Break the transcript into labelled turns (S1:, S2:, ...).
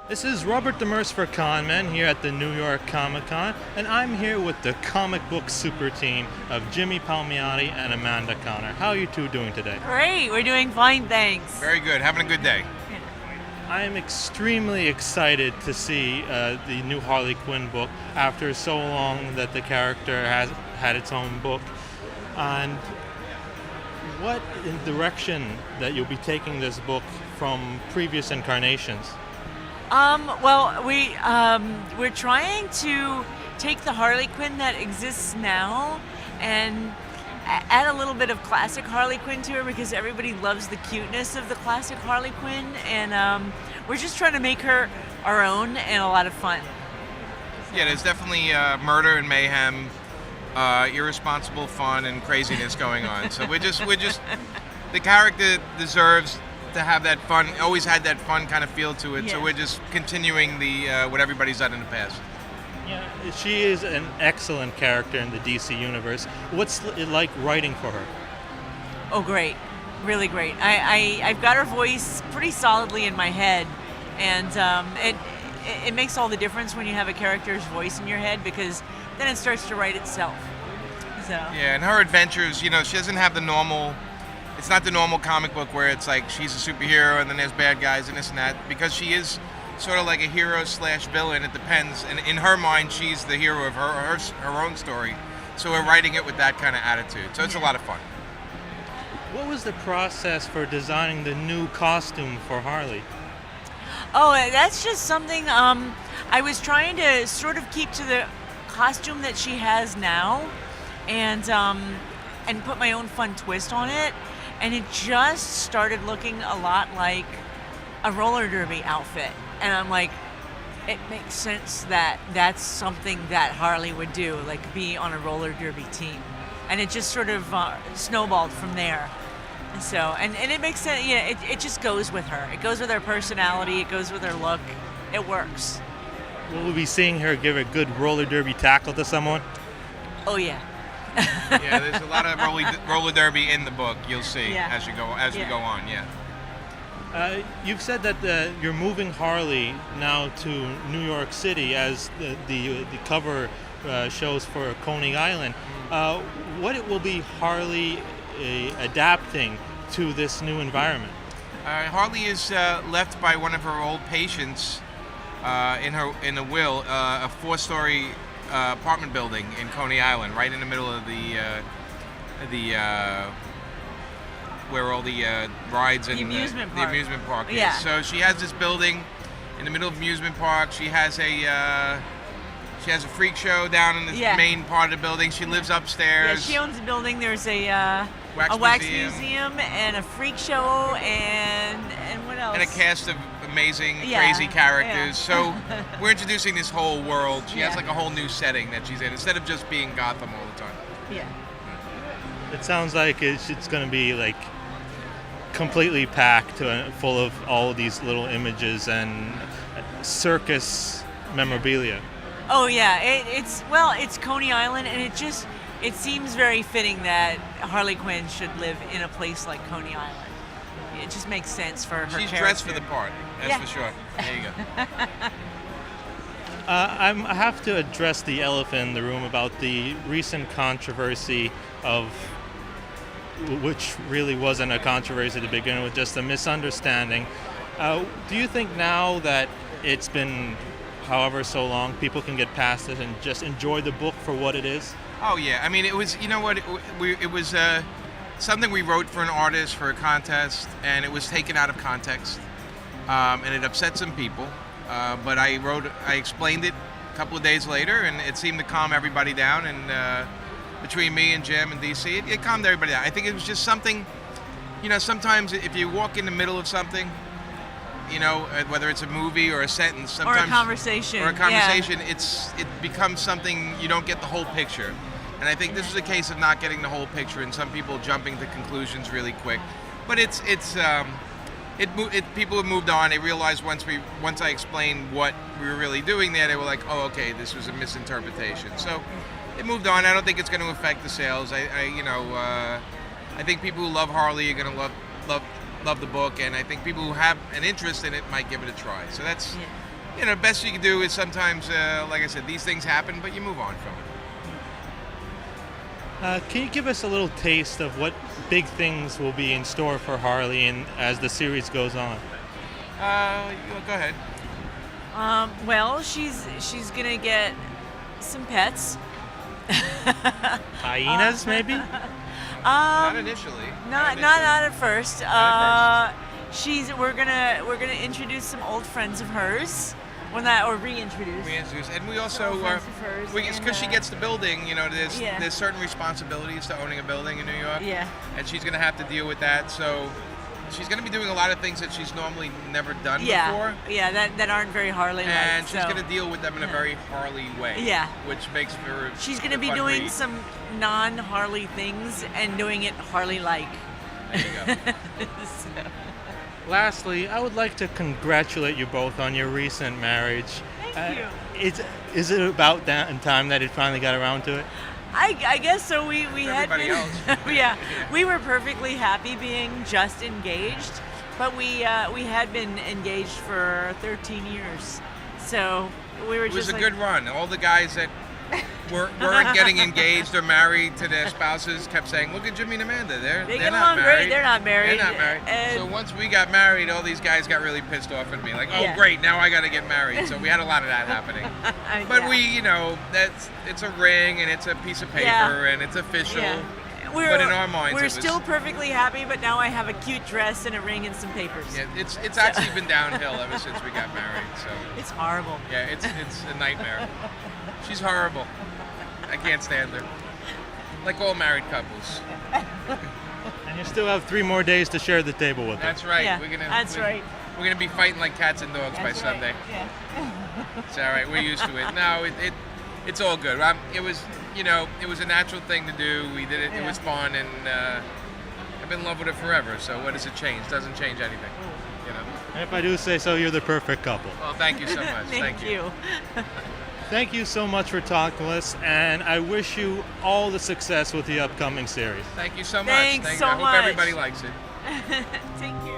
S1: This is Robert Demers for Conman here at the New York Comic Con, and I'm here with the comic book super team of Jimmy Palmiotti and Amanda Connor. How are you two doing today?
S2: Great, we're doing fine, thanks.
S3: Very good, having a good day.
S1: I am extremely excited to see the new Harley Quinn book after so long that the character has had its own book. And what direction that you'll be taking this book from previous incarnations?
S2: We're trying to take the Harley Quinn that exists now and add a little bit of classic Harley Quinn to her because everybody loves the cuteness of the classic Harley Quinn, and we're just trying to make her our own and a lot of fun.
S3: Yeah, there's definitely murder and mayhem, irresponsible fun and craziness going on. So we're just the character deserves to have that fun, always had that fun kind of feel to it.
S2: Yeah.
S3: So we're just continuing the what everybody's done in the past.
S1: Yeah, she is an excellent character in the DC universe. What's it like writing for her?
S2: Oh, great. Really great. I've got her voice pretty solidly in my head, and it makes all the difference when you have a character's voice in your head because then it starts to write itself. So.
S3: Yeah, and her adventures, she doesn't have the normal. It's not the normal comic book where it's like she's a superhero and then there's bad guys and this and that, because she is sort of like a hero / villain. It depends, and in her mind, she's the hero of her own story. So we're writing it with that kind of attitude. So it's a lot of fun.
S1: What was the process for designing the new costume for Harley?
S2: Oh, that's just something I was trying to sort of keep to the costume that she has now, and put my own fun twist on it. And it just started looking a lot like a roller derby outfit. And I'm like, it makes sense that that's something that Harley would do, like be on a roller derby team. And it just sort of snowballed from there. And so, and it makes sense, it just goes with her. It goes with her personality, it goes with her look. It works.
S1: Will we be seeing her give a good roller derby tackle to someone?
S2: Oh, yeah.
S3: Yeah, there's a lot of roller derby in the book. You'll see as we go on. Yeah.
S1: You've said that you're moving Harley now to New York City, as the cover shows for Coney Island. What will be Harley adapting to this new environment?
S3: Harley is left by one of her old patients in a will, a 4-story apartment building in Coney Island, right in the middle of the where all the rides and
S2: the amusement
S3: park is.
S2: Yeah.
S3: So she has this building in the middle of amusement park. She has a freak show down in the main part of the building. She lives upstairs.
S2: Yeah, she owns a building. There's a wax museum and a freak show and what else?
S3: And a cast of amazing, crazy characters. So we're introducing this whole world. She has like a whole new setting that she's in, instead of just being Gotham all the time.
S2: Yeah.
S1: It sounds like it's going to be like completely packed, full of all of these little images and circus memorabilia.
S2: Oh yeah, it's Coney Island, and it seems very fitting that Harley Quinn should live in a place like Coney Island. It just makes sense for her
S3: She's
S2: character.
S3: dressed for the part, that's for sure. There you go.
S1: I have to address the elephant in the room about the recent controversy which really wasn't a controversy to begin with, just a misunderstanding. Do you think now that it's been however so long, people can get past it and just enjoy the book for what it is?
S3: Oh yeah, I mean, it was, it was something we wrote for an artist for a contest, and it was taken out of context, and it upset some people. But I explained it a couple of days later, and it seemed to calm everybody down. And between me and Jim and DC, it calmed everybody down. I think it was just something, sometimes if you walk in the middle of something, whether it's a movie or a sentence, sometimes,
S2: or a conversation,
S3: it becomes something, you don't get the whole picture. And I think this is a case of not getting the whole picture, and some people jumping to conclusions really quick. But people have moved on. They realized once I explained what we were really doing there, they were like, oh, okay, this was a misinterpretation. So it moved on. I don't think it's going to affect the sales. I think people who love Harley are going to love the book, and I think people who have an interest in it might give it a try. So that's you know, best you can do is sometimes, like I said, these things happen, but you move on from it.
S1: Can you give us a little taste of what big things will be in store for Harley as the series goes on?
S3: Go ahead.
S2: Well, she's gonna get some pets.
S1: Hyenas, maybe?
S3: Not initially.
S2: Not at first.
S3: Not at
S2: We're gonna introduce some old friends of hers, or reintroduce.
S3: And we also,
S2: friends of hers
S3: because she gets the building, you know,
S2: Yeah.
S3: there's certain responsibilities to owning a building in New York.
S2: Yeah.
S3: And she's going to have to deal with that. So she's going to be doing a lot of things that she's normally never done
S2: Yeah.
S3: before.
S2: Yeah. That aren't very Harley-like.
S3: And she's
S2: so.
S3: going to deal with them in a very Harley way.
S2: Yeah.
S3: Which makes her.
S2: She's gonna
S3: a
S2: be
S3: fun
S2: doing
S3: read.
S2: some non-Harley things and doing it Harley-like.
S3: There you go.
S2: So,
S1: Lastly, I would like to congratulate you both on your recent marriage.
S2: Thank you.
S1: Is it about that time that it finally got around to it?
S2: I guess so. We had
S3: everybody
S2: been,
S3: else.
S2: yeah, we were perfectly happy being just engaged, but we had been engaged for 13 years, so we were
S3: It was
S2: just
S3: a
S2: like,
S3: good run. All the guys that weren't getting engaged or married to their spouses kept saying, "Look at Jimmy and Amanda. They're
S2: get
S3: not
S2: along
S3: married.
S2: great. They're not married.
S3: They're not married."
S2: And-
S3: So once we got married, all these guys got really pissed off at me. Like, "Oh,
S2: Yeah.
S3: great, now I got to get married." So we had a lot of that happening. But
S2: yeah.
S3: we, you know, it's a ring and it's a piece of paper
S2: Yeah.
S3: and it's official.
S2: Yeah.
S3: But in our minds,
S2: we're
S3: it was-
S2: still perfectly happy. But now I have a cute dress and a ring and some papers.
S3: Yeah, it's actually been downhill ever since we got married. So
S2: It's horrible.
S3: yeah, it's a nightmare. She's horrible. I can't stand her. Like all married couples.
S1: And you still have 3 more days to share the table with her.
S3: That's right.
S2: Yeah,
S3: We're
S2: right.
S3: We're gonna be fighting like cats and dogs by
S2: That's right.
S3: Sunday.
S2: Yeah.
S3: It's all right. We're used to it. No, it's all good. It was, you know, it was a natural thing to do. We did it. It
S2: Yeah.
S3: was fun, and I've been in love with it forever. So what does it change? Doesn't change anything. You know.
S1: And if I do say so, you're the perfect couple.
S3: Well, thank you so much.
S2: Thank you.
S1: Thank you so much for talking with us, and I wish you all the success with the upcoming series.
S3: Thank you so much.
S2: Thanks so
S3: I hope
S2: much.
S3: everybody likes it.
S2: Thank you.